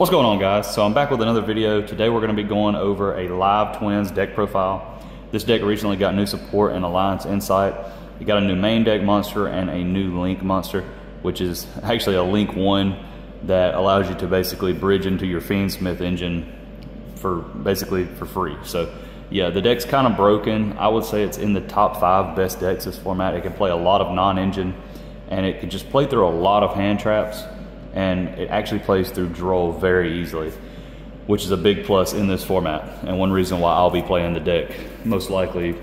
What's going on, guys? So I'm back with another video. Today we're going to be going over a Live Twins deck profile. This deck recently got new support in Alliance Insight. It got a new main deck monster and a new Link monster, which is actually a Link 1 that allows you to basically bridge into your Fiendsmith engine for free. So yeah, the deck's kind of broken. I would say it's in the top 5 best decks this format. It can play a lot of non-engine, and it can just play through a lot of hand traps, and it actually plays through Droll very easily, which is a big plus in this format, and one reason why I'll be playing the deck most likely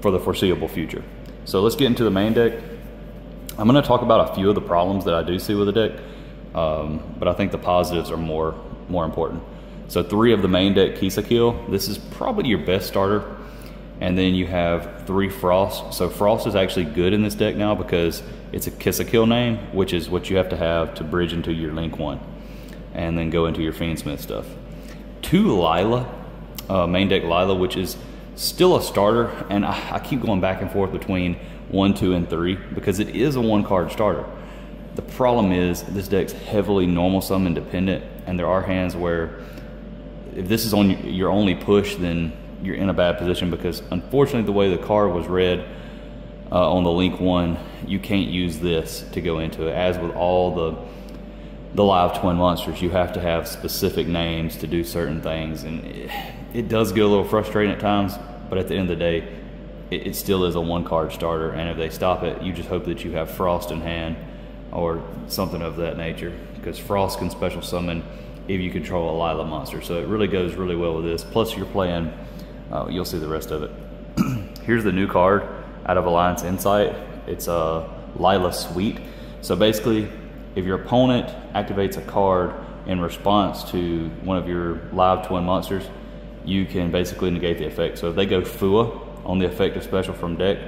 for the foreseeable future. So let's get into the main deck. I'm going to talk about a few of the problems that I do see with the deck, but I think the positives are more important. So 3 of the main deck Kisakill. This is probably your best starter. And then you have 3 Frost. So Frost is actually good in this deck now because it's a Kisakill name, which is what you have to bridge into your Link 1 and then go into your Fiendsmith stuff. 2 Lila, main deck Lila, which is still a starter, and I keep going back and forth between 1, 2, and 3 because it is a 1-card starter. The problem is this deck's heavily normal summon dependent, and there are hands where if this is on your only push, then you're in a bad position because unfortunately the way the card was read on the Link 1, you can't use this to go into it. As with all the Live Twin monsters, you have to have specific names to do certain things, and it does get a little frustrating at times, but at the end of the day, it still is a 1-card starter, and if they stop it, you just hope that you have Frost in hand or something of that nature, because Frost can special summon if you control a Lila monster, so it really goes really well with this. Plus you're playing, you'll see the rest of it. Here's the new card out of Alliance Insight. It's a Lila Suite. So basically, if your opponent activates a card in response to one of your Live Twin monsters, you can basically negate the effect. So if they go Fua on the effective special from deck,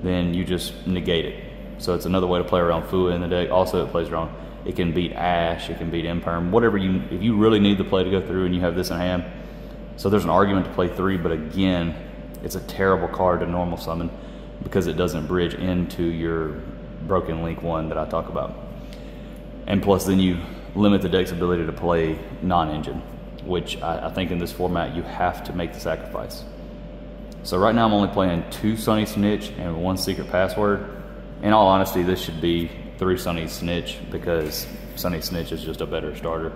then you just negate it. So it's another way to play around Fua in the deck. Also, it plays around, it can beat Ash, it can beat Imperm, whatever if you really need the play to go through and you have this in hand. So there's an argument to play 3, but again, it's a terrible card to normal summon because it doesn't bridge into your broken Link 1 that I talk about. And plus then you limit the deck's ability to play non-engine, which I think in this format you have to make the sacrifice. So right now I'm only playing 2 Sunny Snitch and 1 Secret Password. In all honesty, this should be 3 Sunny Snitch because Sunny Snitch is just a better starter.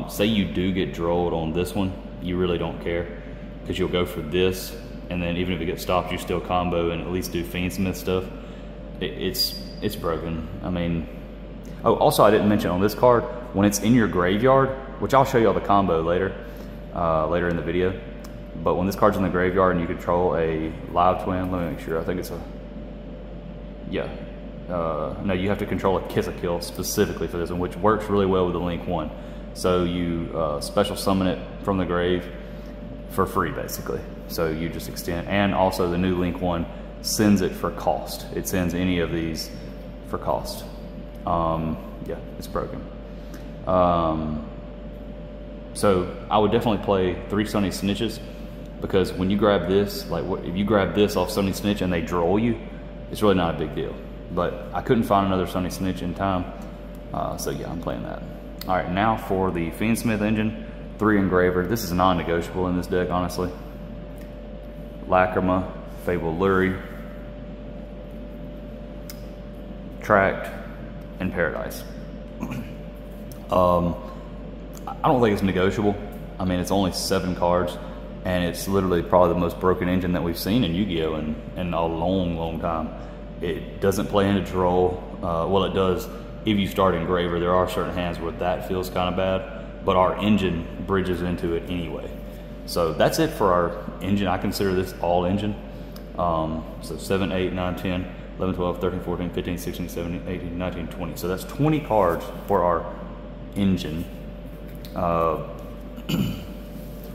Say you do get drolled on this one, you really don't care because you'll go for this, and then even if it gets stopped, you still combo and at least do Fiendsmith stuff. It's broken. I mean, oh, also I didn't mention on this card, when it's in your graveyard, which I'll show you all the combo later in the video, but when this card's in the graveyard and you control a Live Twin, let me make sure, I think it's a, yeah. No, you have to control a Kisakill specifically for this one, which works really well with the Link 1. So you special summon it from the grave for free, basically. So you just extend, and also the new Link 1 sends it for cost. It sends any of these for cost. Yeah, it's broken. So I would definitely play 3 Sunny Snitches, because when you grab this, like if you grab this off Sunny Snitch and they droll you, it's really not a big deal. But I couldn't find another Sunny Snitch in time, so yeah, I'm playing that. All right, now for the Fiendsmith engine, 3 Engraver. This is non-negotiable in this deck, honestly. Lacrima, Fable Luri, Tract, and Paradise. I don't think it's negotiable. I mean, it's only 7 cards, and it's literally probably the most broken engine that we've seen in Yu-Gi-Oh! in a long time. It doesn't play into Droll. Well, it does if you start Engraver. There are certain hands where that feels kind of bad, but our engine bridges into it anyway. So that's it for our engine. I consider this all engine. So 7, 8, 9, 10, 11, 12, 13, 14, 15, 16, 17, 18, 19, 20. So that's 20 cards for our engine.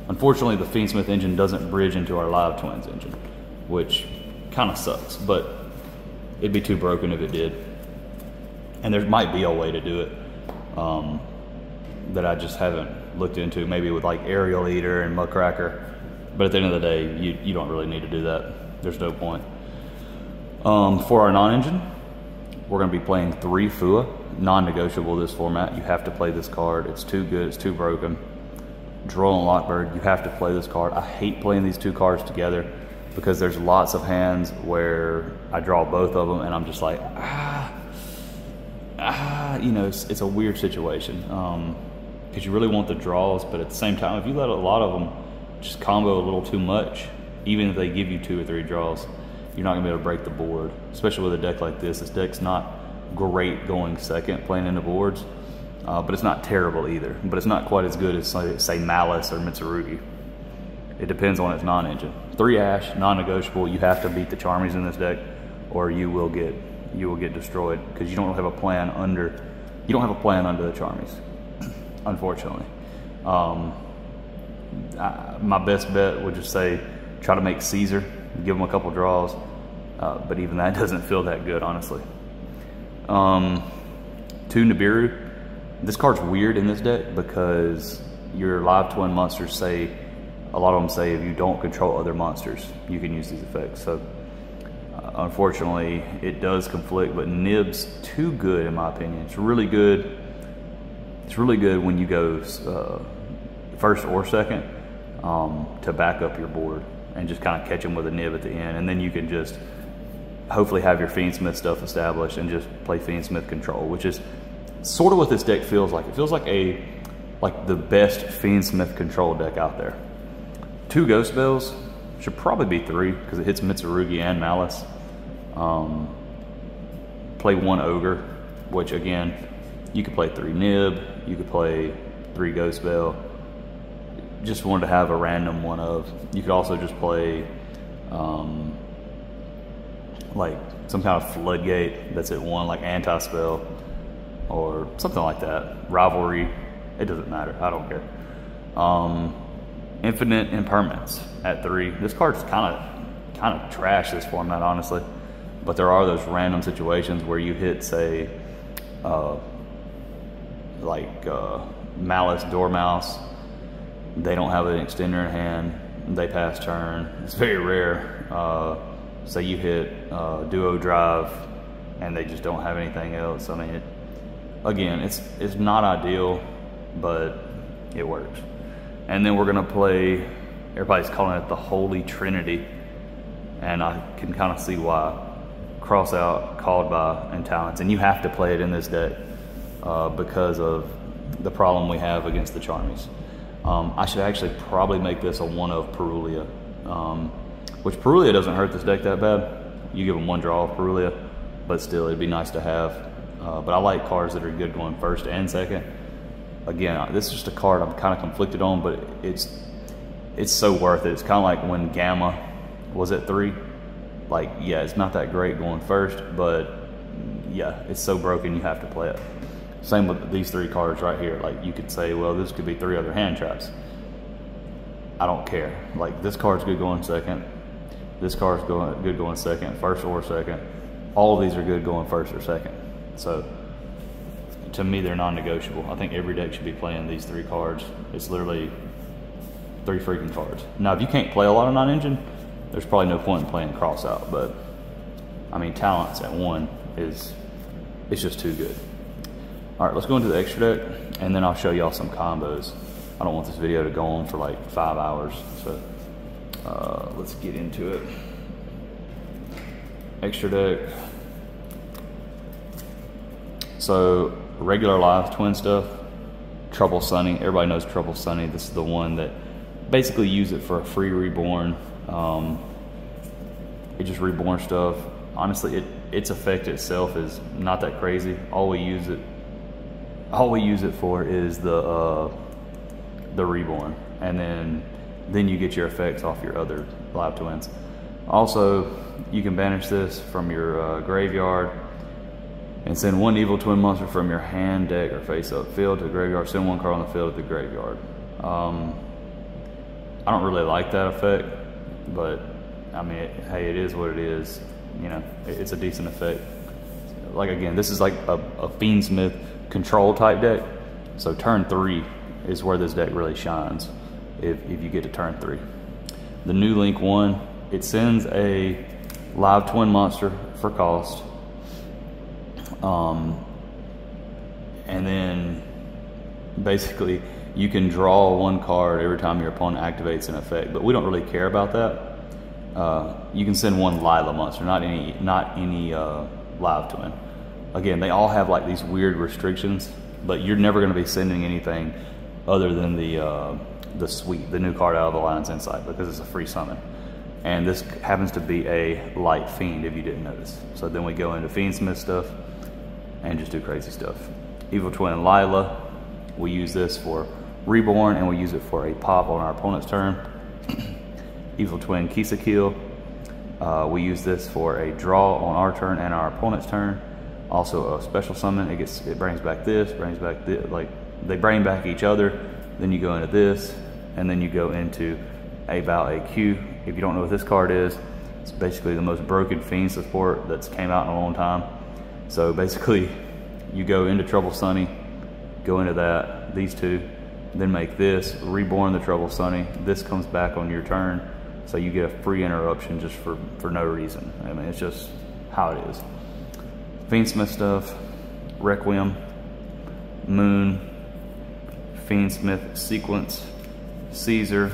Unfortunately, the Fiendsmith engine doesn't bridge into our Live Twins engine, which kind of sucks, but it'd be too broken if it did. And there might be a way to do it that I just haven't looked into, maybe with like Aerial Eater and Muckracker. But at the end of the day, you don't really need to do that. There's no point. For our non-engine, We're gonna be playing 3 Fua, non-negotiable this format. You have to play this card. It's too good, it's too broken. Droll and Lockbird, you have to play this card. I hate playing these 2 cards together because there's lots of hands where I draw both of them and I'm just like, you know, it's a weird situation. Because you really want the draws, but at the same time, if you let a lot of them just combo a little too much, even if they give you 2 or 3 draws, you're not gonna be able to break the board, especially with a deck like this. This deck's not great going second, playing into boards, but it's not terrible either. But it's not quite as good as, say, Malice or Mitsurugi. It depends on its non-engine. 3 Ash, non-negotiable. You have to beat the Charmies in this deck, or you will get destroyed because you don't have a plan under. You don't have a plan under the Charmies, unfortunately. My best bet would just say try to make Caesar, give him a couple draws, but even that doesn't feel that good, honestly. 2 Nibiru. This card's weird in this deck because your live twin monsters say, a lot of them say if you don't control other monsters, you can use these effects. So unfortunately, it does conflict, but Nib's too good in my opinion. It's really good. It's really good when you go first or second to back up your board and just kind of catch them with a Nib at the end, and then you can just hopefully have your Fiendsmith stuff established and just play Fiendsmith control, which is sort of what this deck feels like. It feels like the best Fiendsmith control deck out there. 2 Ghost Bells, should probably be 3 because it hits Mitsurugi and Malice. Play 1 Ogre, which again, you could play 3 Nib, you could play 3 Ghost Bell. Just wanted to have a random one of. You could also just play like some kind of Floodgate that's at 1, like Anti-Spell or something like that. Rivalry, it doesn't matter, I don't care. Infinite Impermanence at 3. This card's kind of trash, this format, honestly. But there are those random situations where you hit, say, Malice Dormouse. They don't have an extender in hand. They pass turn. It's very rare. Say you hit Duo Drive and they just don't have anything else. I mean, again, it's not ideal, but it works. And then we're gonna play, everybody's calling it the Holy Trinity, and I can kind of see why. Cross Out, Called By, and Talents, and you have to play it in this deck because of the problem we have against the Charmies. I should actually probably make this a 1 of Perulia, which Perulia doesn't hurt this deck that bad. You give them 1 draw of Perulia, but still it'd be nice to have. But I like cards that are good going first and second. Again, this is just a card I'm kind of conflicted on, but it's so worth it. It's kind of like when Gamma was at 3. Like, yeah, it's not that great going first, but yeah, it's so broken you have to play it. Same with these 3 cards right here. Like, you could say, well, this could be 3 other hand traps. I don't care. Like, this card's good going second. This card's good going second, first or second. All of these are good going first or second. So, to me, they're non-negotiable. I think every deck should be playing these 3 cards. It's literally 3 freaking cards. Now, if you can't play a lot of non-engine, there's probably no point in playing Cross Out, but I mean, Talents at 1 it's just too good. All right, let's go into the extra deck, and then I'll show y'all some combos. I don't want this video to go on for like 5 hours, so let's get into it. Extra deck. So, regular live twin stuff, Trouble Sunny. Everybody knows Trouble Sunny. This is the one that basically use it for a free reborn. It just reborn stuff. Honestly, its effect itself is not that crazy. All we use it for is the reborn, and then you get your effects off your other live twins. Also, you can banish this from your graveyard and send 1 evil twin monster from your hand, deck, or face-up field to the graveyard. Send 1 card on the field to the graveyard. I don't really like that effect, but I mean, hey, it is what it is. You know, it's a decent effect. Like, again, this is like a Fiendsmith control type deck. So turn 3 is where this deck really shines if you get to turn 3. The new Link 1, it sends a live twin monster for cost. And then basically you can draw one card every time your opponent activates an effect, but we don't really care about that. You can send one Lila monster, not any live twin. Again, they all have like these weird restrictions, but you're never going to be sending anything other than the suite, the new card out of Alliance Insight, because it's a free summon. And this happens to be a light fiend, if you didn't notice. So then we go into Fiendsmith stuff and just do crazy stuff. Evil Twin Lila, we use this for Reborn, and we use it for a pop on our opponent's turn. Evil Twin Kisakil, we use this for a draw on our turn and our opponent's turn. Also a special summon, it brings back this, like they bring back each other. Then you go into this, and then you go into About AQ. If you don't know what this card is, it's basically the most broken fiend support that's came out in a long time. So basically, you go into Trouble Sunny, go into that, these two, then make this, Reborn the Trouble Sunny. This comes back on your turn, so you get a free interruption just for no reason. I mean, it's just how it is. Fiendsmith stuff, Requiem, Moon, Fiendsmith Sequence, Caesar,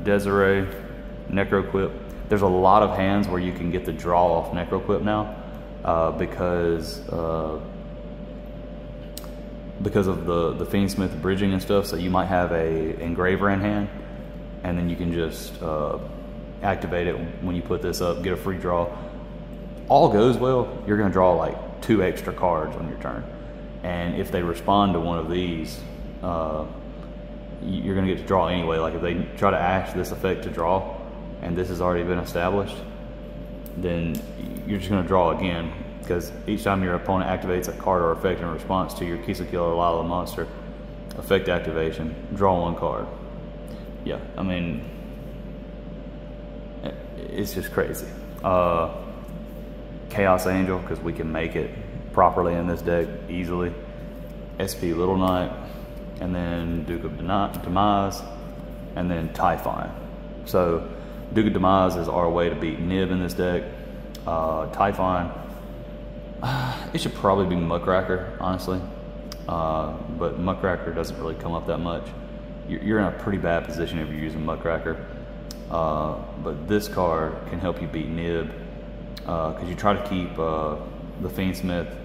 Desiree, Necroquip. There's a lot of hands where you can get the draw off Necroquip now because of the Fiendsmith bridging and stuff. So you might have a Engraver in hand, and then you can just activate it when you put this up, get a free draw. All goes well, you're going to draw like 2 extra cards on your turn, and if they respond to one of these, you're going to get to draw anyway. Like if they try to ash this effect to draw, and this has already been established, then you're just going to draw again, because each time your opponent activates a card or effect in response to your Kisakil or Lila monster effect activation, draw 1 card. Yeah, I mean, it's just crazy. Chaos Angel, because we can make it properly in this deck easily. SP Little Knight, and then Duke of Demise, and then Typhon. So Duke of Demise is our way to beat Nib in this deck. Typhon, it should probably be Muckracker, honestly, but Muckracker doesn't really come up that much. You're in a pretty bad position if you're using Muckracker, but this card can help you beat Nib, because you try to keep the Fiendsmith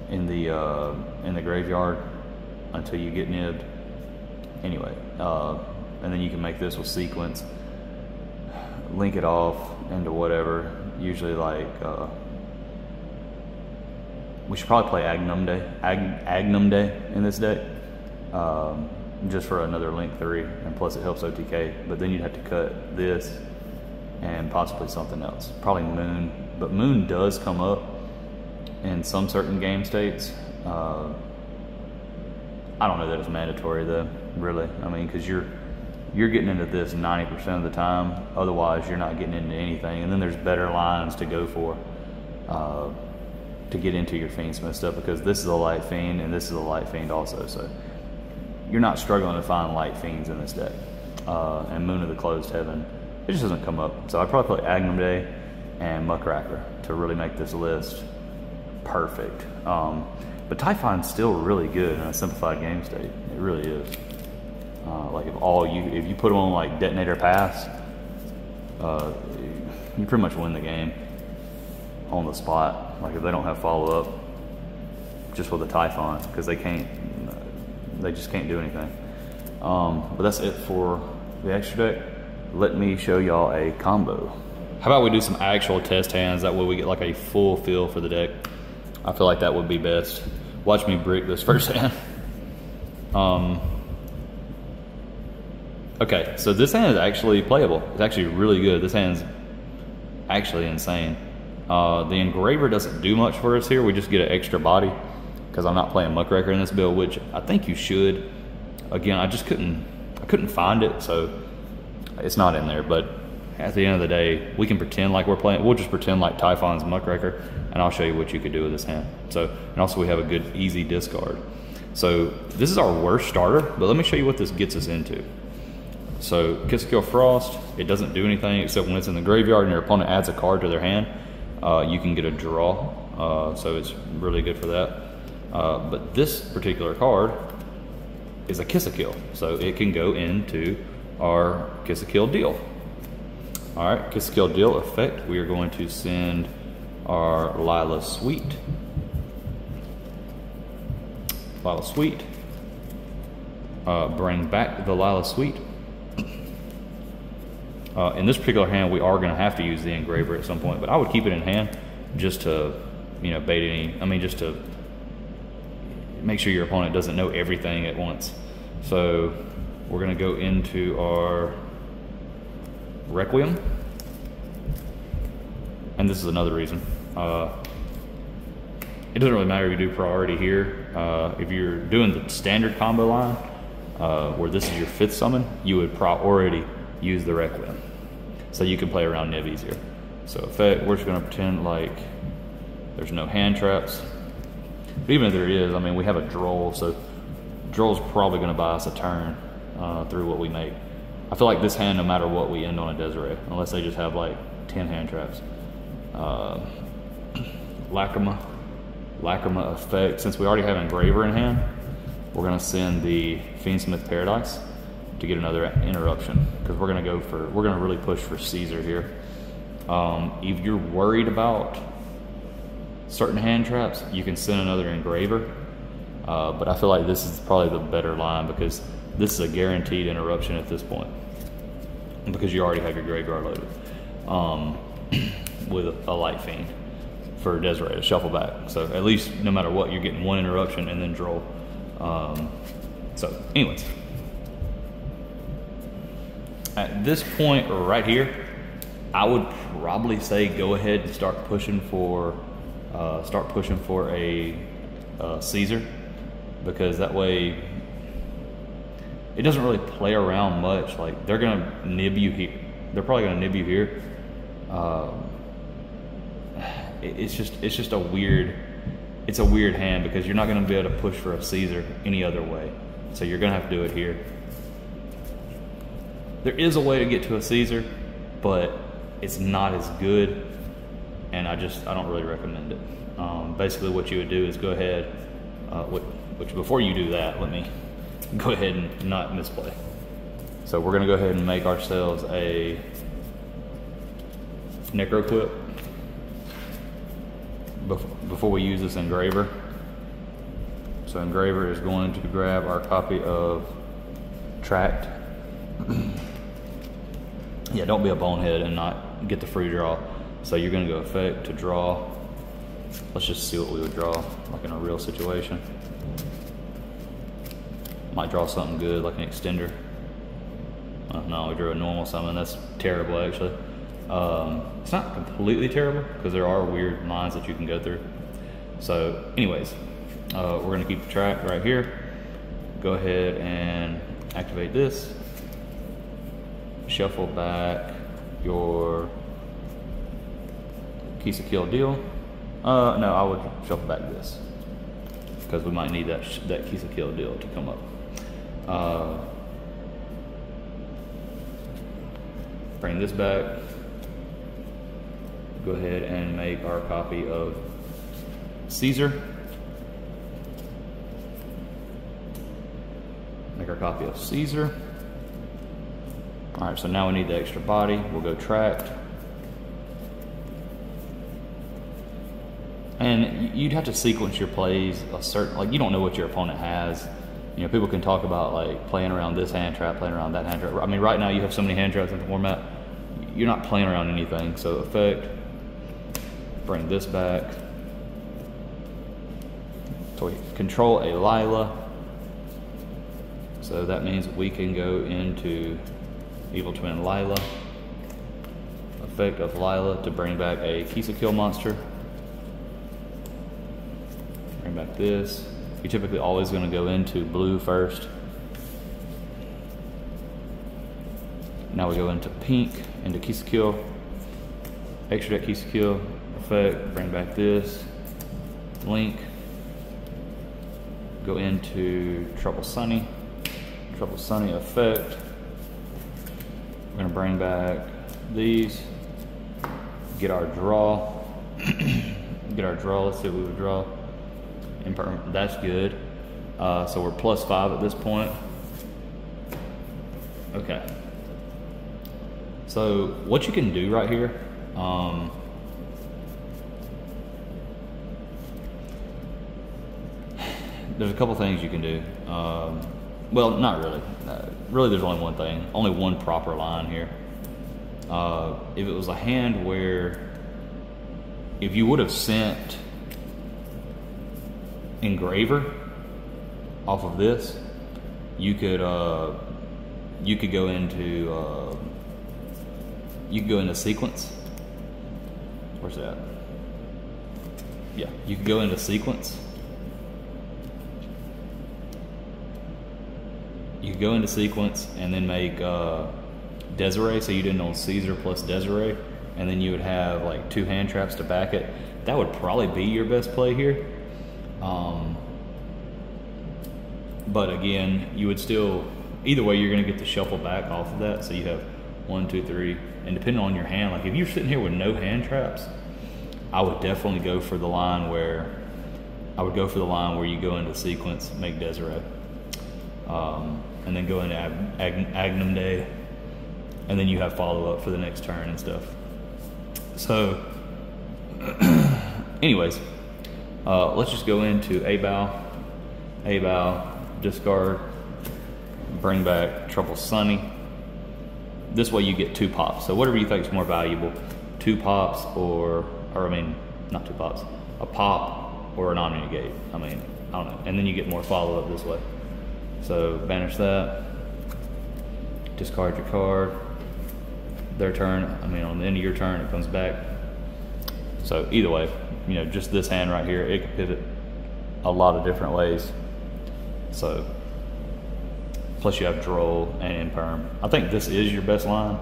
in the graveyard until you get nibbed. Anyway, and then you can make this with Sequence, link it off into whatever. Usually, like we should probably play Agnum Day in this deck, just for another link 3, and plus it helps OTK. But then you'd have to cut this and possibly something else, probably Moon. But Moon does come up in some certain game states. I don't know that it's mandatory though, really. I mean, because you're getting into this 90% of the time. Otherwise, you're not getting into anything. And then there's better lines to go for to get into your Fiendsmith stuff, because this is a light fiend and this is a light fiend also. So you're not struggling to find light fiends in this deck. And Moon of the Closed Heaven, it just doesn't come up. So I'd probably play Agnum Day and Muckracker to really make this list perfect. But Typhon's still really good in a simplified game state. It really is. Like if you put them on like Detonator Pass, you pretty much win the game on the spot. Like if they don't have follow up, just with a Typhon, because they just can't do anything. But that's it for the extra deck. Let me show y'all a combo. How about we do some actual test hands? That way we get like a full feel for the deck. I feel like that would be best. Watch me brick this first hand. Okay, so this hand is actually playable. It's actually really good. This hand's actually insane. The Engraver doesn't do much for us here. We just get an extra body, because I'm not playing Muckracker in this build, which I think you should. Again, I couldn't find it, so it's not in there. But at the end of the day, we can pretend like we'll just pretend like Typhon's Muckracker, and I'll show you what you could do with this hand. So, and also we have a good easy discard. So this is our worst starter, but let me show you what this gets us into. So Kisakil Frost, it doesn't do anything except when it's in the graveyard and your opponent adds a card to their hand, you can get a draw. so it's really good for that. But this particular card is a Kiss a Kill, so it can go into our Kiss a Kill deal. All right, Kiss a Kill deal effect. We are going to send our Lila Sweet. Lila Sweet. Bring back the Lila Sweet. In this particular hand, we are going to have to use the engraver at some point, but I would keep it in hand just to, you know, bait any. I mean, just to make sure your opponent doesn't know everything at once. So we're going to go into our Requiem, and this is another reason. It doesn't really matter if you do priority here. If you're doing the standard combo line, where this is your 5th summon, you would priority use the Requiem, so you can play around Niv easier. So effect, we're just going to pretend like there's no hand traps. But even if there is, I mean, we have a Droll, so Droll's probably going to buy us a turn through what we make. I feel like this hand, no matter what, we end on a Desiree, unless they just have like 10 hand traps. Lacrima effect. Since we already have Engraver in hand, we're going to send the Fiendsmith Paradise to get another interruption, because we're going to really push for Caesar here. If you're worried about certain hand traps, you can send another Engraver, but I feel like this is probably the better line, because this is a guaranteed interruption at this point, because you already have your Graveyard loaded with a Light Fiend for Desiree to shuffle back. So at least no matter what, you're getting one interruption and then Droll. So anyways, at this point right here, I would probably say go ahead and start pushing for a Caesar, because that way it doesn't really play around much. Like, they're gonna nib you here. They're probably gonna nib you here. It's just a weird hand, because you're not gonna be able to push for a Caesar any other way. So you're gonna have to do it here. There is a way to get to a Caesar, but it's not as good, and I don't really recommend it. Basically what you would do is go ahead, which before you do that, let me go ahead and not misplay. So we're gonna go ahead and make ourselves a Necroquip before we use this Engraver. So Engraver is going to grab our copy of Tract. Yeah, don't be a bonehead and not get the free draw. So you're gonna go effect to draw. Let's just see what we would draw, like in a real situation. Might draw something good, like an extender. No, we drew a normal summon. That's terrible, actually. It's not completely terrible, because there are weird lines that you can go through. So anyways, we're gonna keep the track right here. Go ahead and activate this. Shuffle back your Kiss a Kill deal. No, I would shuffle back this, because we might need that Kiss a Kill deal to come up. Bring this back. Go ahead and make our copy of Caesar. Make our copy of Caesar. All right, so now we need the extra body. We'll go Tract. And you'd have to sequence your plays a certain, like, you don't know what your opponent has. You know, people can talk about like playing around this hand trap, playing around that hand trap. I mean, right now you have so many hand traps in the format, you're not playing around anything. So effect, bring this back. So we control a Lila. So that means we can go into Evil Twin Lila. Effect of Lila to bring back a Kiss a Kill monster. Bring back this. You're typically always going to go into blue first. Now we go into pink, into Kiss a Kill. Extra deck Kiss a Kill. Effect, bring back this. Link. Go into Trouble Sunny. Trouble Sunny effect. We're going to bring back these. Get our draw. Get our draw. Let's see what we would draw. Impermanent. That's good. So we're +5 at this point. Okay. So what you can do right here, there's a couple things you can do. Well, not really. Really, there's only one thing. Only one proper line here. If it was a hand where, if you would have sent Engraver off of this, you could go into sequence. Where's that? Yeah, you could go into sequence. You could go into sequence and then make Desiree, so you didn't on Caesar plus Desiree, and then you would have like 2 hand traps to back it. That would probably be your best play here. But again, you would still, either way, you're gonna get the shuffle back off of that. So you have 1, 2, 3, and depending on your hand, like if you're sitting here with no hand traps, I would definitely go for the line where, you go into sequence, make Desiree, and then go into Agnum Day, and then you have follow up for the next turn and stuff. So, anyways, let's just go into A bow, discard, bring back Trouble Sunny. This way you get 2 pops. So whatever you think is more valuable, 2 pops or I mean, not 2 pops, a pop or an Omni-Negate. I mean, I don't know. And then you get more follow up this way. So banish that, discard your card. Their turn, I mean, on the end of your turn, it comes back. So either way, you know, just this hand right here, it could pivot a lot of different ways. So, plus you have Droll and Imperm. I think this is your best line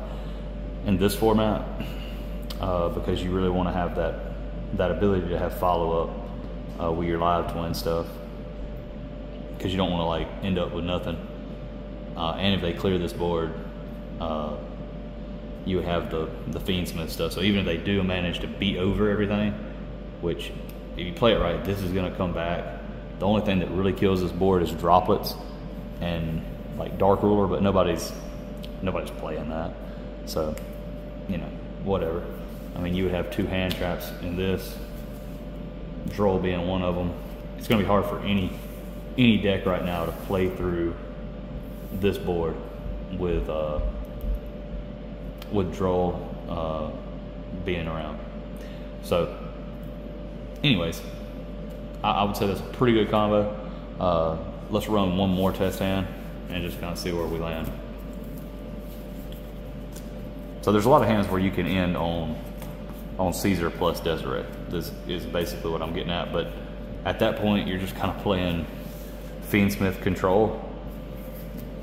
in this format because you really want to have that ability to have follow up with your live twin stuff, because you don't want to like end up with nothing. And if they clear this board, you would have the Fiendsmith stuff. So even if they do manage to beat over everything, which if you play it right, this is going to come back. The only thing that really kills this board is droplets and like Dark Ruler, but nobody's playing that. So, you know, whatever. I mean, you would have 2 hand traps in this, Droll being one of them. It's going to be hard for any deck right now to play through this board with Droll being around. So, anyways, I would say that's a pretty good combo. Let's run one more test hand and just kind of see where we land. So there's a lot of hands where you can end on Caesar plus Desiree. This is basically what I'm getting at. But at that point, you're just kind of playing Fiendsmith control,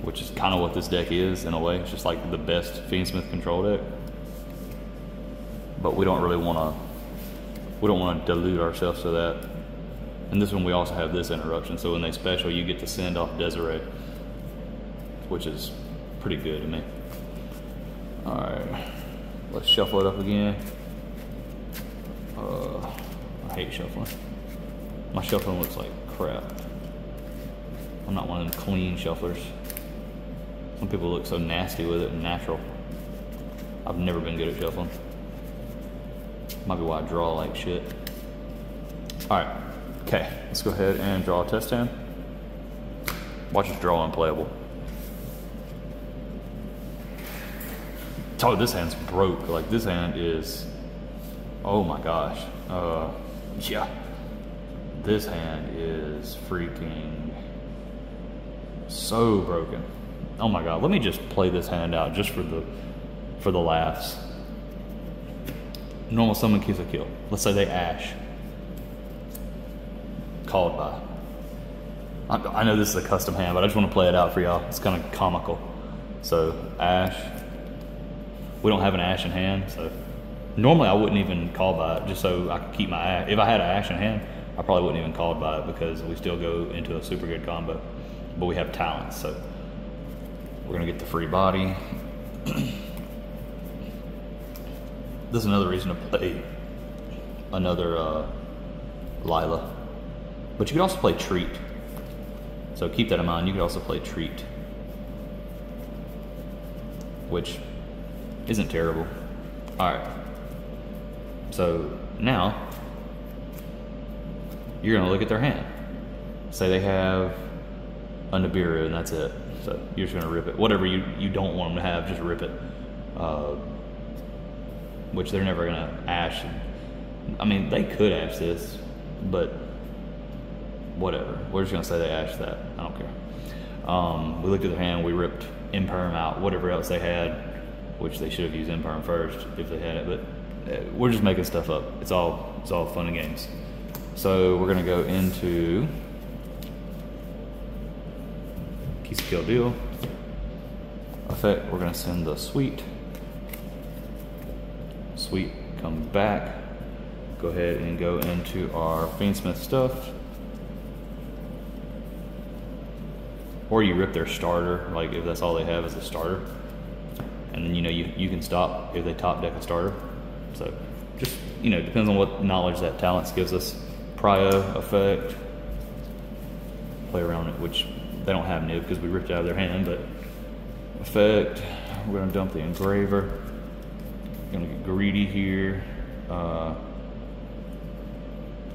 which is kind of what this deck is in a way. It's just like the best Fiendsmith control deck. But we don't really want to dilute ourselves to that. And this one we also have this interruption. So when they special, you get to send off Desiree, which is pretty good to me. All right, let's shuffle it up again. I hate shuffling. My shuffling looks like crap. I'm not one of them clean shufflers. Some people look so nasty with it and natural. I've never been good at shuffling. Might be why I draw like shit. All right, okay, let's go ahead and draw a test hand. Watch us draw unplayable. Oh, this hand's broke. Like, this hand is, oh my gosh. Yeah. This hand is freaking so broken. Oh my god, let me just play this hand out just for the laughs. Normal summon keeps a kill. Let's say they Ash. Called by. I know this is a custom hand, but I just want to play it out for y'all. It's kind of comical. So, Ash. We don't have an Ash in hand, so normally I wouldn't even call by it just so I could keep my Ash. If I had an Ash in hand, I probably wouldn't even call by it because we still go into a super good combo. But we have talents, so we're gonna get the free body. This is another reason to play another Lila. But you could also play Treat. So keep that in mind. You could also play Treat, which isn't terrible. All right. So now you're gonna look at their hand. Say they have a Nibiru and that's it. So you're just gonna rip it. Whatever you don't want them to have, just rip it. Which they're never gonna ash. I mean, they could ash this, but whatever. We're just gonna say they ashed that. I don't care. We looked at their hand, we ripped Imperm out, whatever else they had, which they should have used Imperm first if they had it, but we're just making stuff up. It's all fun and games. So we're gonna go into Piece of Kill Deal. Effect, we're gonna send the Sweet. Sweet, come back. Go ahead and go into our Fiendsmith stuff. Or you rip their starter, like if that's all they have is a starter. And then you can stop if they top deck a starter. So just, depends on what knowledge that Talents gives us. Prio effect. Play around it, which they don't have nib because we ripped it out of their hand, but effect, we're gonna dump the Engraver. Gonna get greedy here. I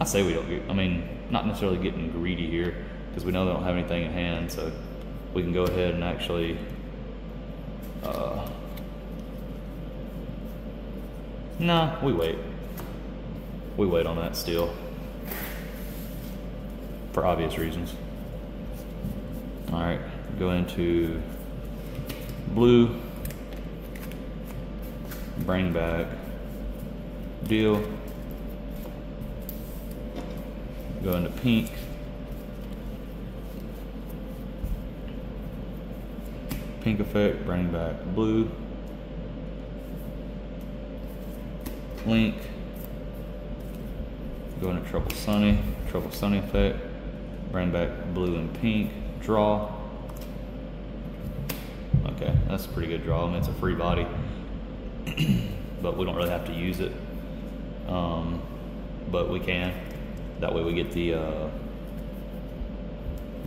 say we don't get, not necessarily getting greedy here because we know they don't have anything in hand, so we can go ahead and actually nah, we wait. We wait on that still. For obvious reasons. Alright, go into blue. Bring back deal. Go into pink. Pink effect, bring back blue. Link. Go into Trouble Sunny effect. Bring back blue and pink. Draw. Okay, that's a pretty good draw. It's a free body. But we don't really have to use it. But we can. That way we get the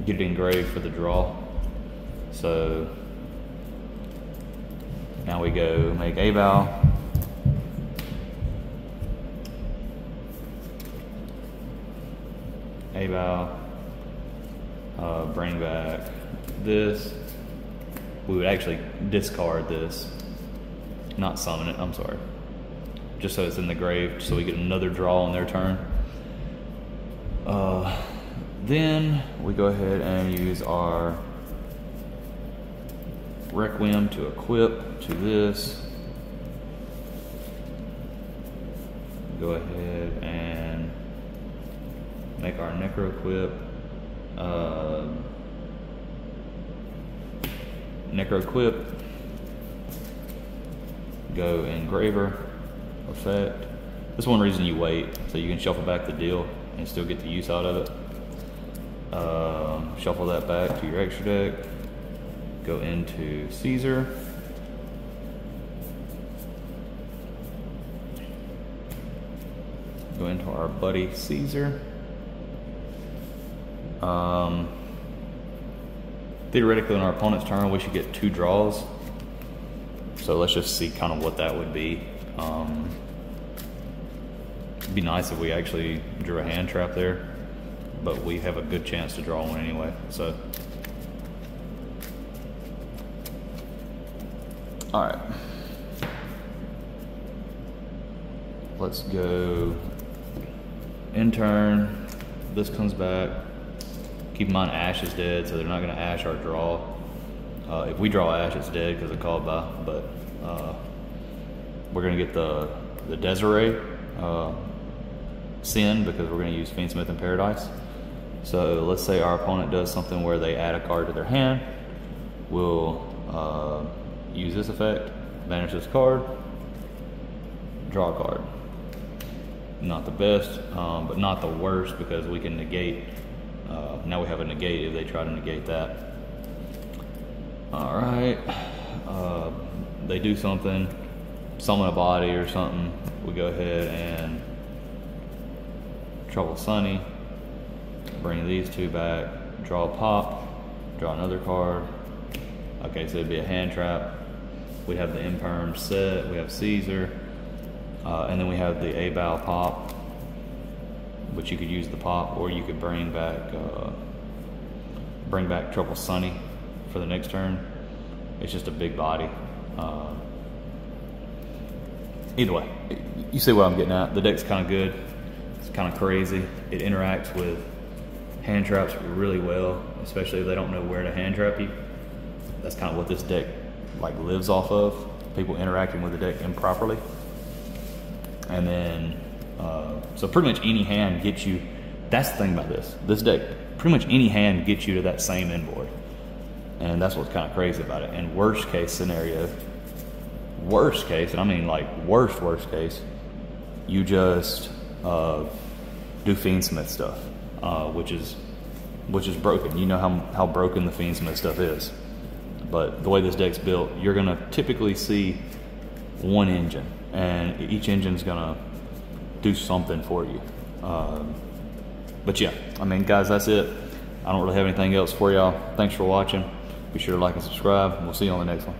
get it engraved for the draw. So now we go make Abao. Bring back this. We would actually discard this. Not summon it, I'm sorry. Just so it's in the grave, so we get another draw on their turn. Then we go ahead and use our Requiem to equip to this. Go ahead and make our Necro equip. Necro equip. Go Engraver effect. That's one reason you wait, so you can shuffle back the deal and still get the use out of it. Shuffle that back to your extra deck. Go into Caesar. Go into our buddy Caesar. Theoretically on our opponent's turn we should get 2 draws. So let's just see kind of what that would be. It'd be nice if we actually drew a hand trap there, but we have a good chance to draw one anyway. So, all right, let's go in turn. This comes back. Keep in mind Ash is dead, so they're not going to Ash our draw. If we draw Ash, it's dead because of called by, but we're going to get the Desiree Sin because we're going to use Fiendsmith in Paradise. So let's say our opponent does something where they add a card to their hand. We'll use this effect, banish this card, draw a card. Not the best, but not the worst because we can negate. Now we have a negate if they try to negate that. All right, they do something, summon a body or something. We go ahead and Trouble Sunny, bring these two back, draw a pop, draw another card. Okay, so it'd be a hand trap. We have the Imperm set, we have Caesar, and then we have the A-Bow pop, which you could use the pop, or you could bring back Trouble Sunny for the next turn. It's just a big body. Either way, you see what I'm getting at. The deck's kind of good. It's kind of crazy. It interacts with hand traps really well, especially if they don't know where to hand trap you. That's kind of what this deck like lives off of, people interacting with the deck improperly. And then, so pretty much any hand gets you, that's the thing about this deck, pretty much any hand gets you to that same end board. And that's what's kind of crazy about it. And worst case scenario, worst case, and I mean like worst case, you just do Fiendsmith stuff, which is broken. You know how broken the Fiendsmith stuff is. But the way this deck's built, you're gonna typically see one engine, and each engine's gonna do something for you. But yeah, I mean, guys, that's it. I don't really have anything else for y'all. Thanks for watching. Be sure to like and subscribe, and we'll see you on the next one.